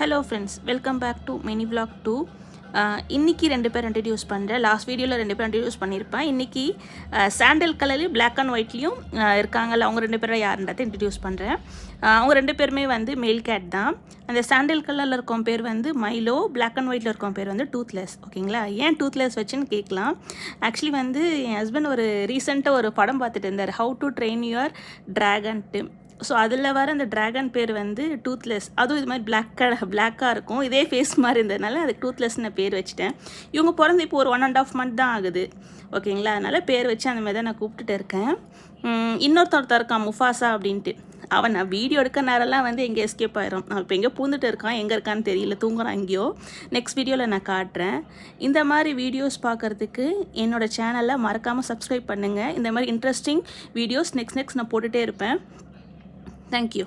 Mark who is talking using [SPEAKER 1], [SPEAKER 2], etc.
[SPEAKER 1] Hello friends, welcome back to mini vlog 2. இன்றைக்கி 2 பேர் introduce பண்ணுறேன். லாஸ்ட் வீடியோவில் 2 பேர் இன்ட்ரடியூஸ் பண்ணியிருப்பேன். இன்றைக்கி சாண்டல் கலர்லேயும் பிளாக் அண்ட் ஒயிட்லேயும் இருக்காங்கல்ல, அவங்க 2 பேரை யாருன்றதை இன்ட்ரடியூஸ் பண்ணுறேன். அவங்க 2 பேருமே வந்து மேல் கேட் தான். அந்த சாண்டல் கலரில் இருக்கவங்க பேர் வந்து மைலோ, பிளாக் அண்ட் ஒயிட்டில் இருக்கவங்க பேர் வந்து டூத்லெஸ். ஓகேங்களா? ஏன் டூத்லெஸ் வச்சுன்னு கேட்கலாம். ஆக்சுவலி வந்து என் ஹஸ்பண்ட் ஒரு ரீசெண்டாக ஒரு படம் பார்த்துட்டு இருந்தார், ஹவு டு ட்ரெயின் யுவர் ட்ராகன்ட்டு. ஸோ அதில் வர அந்த ட்ராகன் பேர் வந்து டூத்லெஸ். அதுவும் இது மாதிரி பிளாக்காக இருக்கும், இதே ஃபேஸ் மாதிரி இருந்ததுனால அதுக்கு டூத்லெஸ்ன்னு பேர் வச்சுட்டேன். இவங்க பிறந்து இப்போ ஒரு 1.5 month தான் ஆகுது. ஓகேங்களா? அதனால் பேர் வச்சு அந்த மாதிரி தான் நான் கூப்பிட்டுட்டு இருக்கேன். இன்னொருத்தர் இருக்கான் முஃபாசா அப்படின்ட்டு. அவன் நான் வீடியோ எடுக்க நேரம்லாம் வந்து எங்கே எஸ்கேப் ஆயிரும். அவன் இப்போ எங்கே பூந்துட்டு இருக்கான், எங்கே இருக்கான்னு தெரியல, தூங்குறான் எங்கேயோ. நெக்ஸ்ட் வீடியோவில் நான் காட்டுறேன். இந்த மாதிரி வீடியோஸ் பார்க்குறதுக்கு என்னோடய சேனலை மறக்காமல் சப்ஸ்கிரைப் பண்ணுங்கள். இந்த மாதிரி இன்ட்ரெஸ்டிங் வீடியோஸ் நெக்ஸ்ட் நான் போட்டுகிட்டே இருப்பேன். Thank you.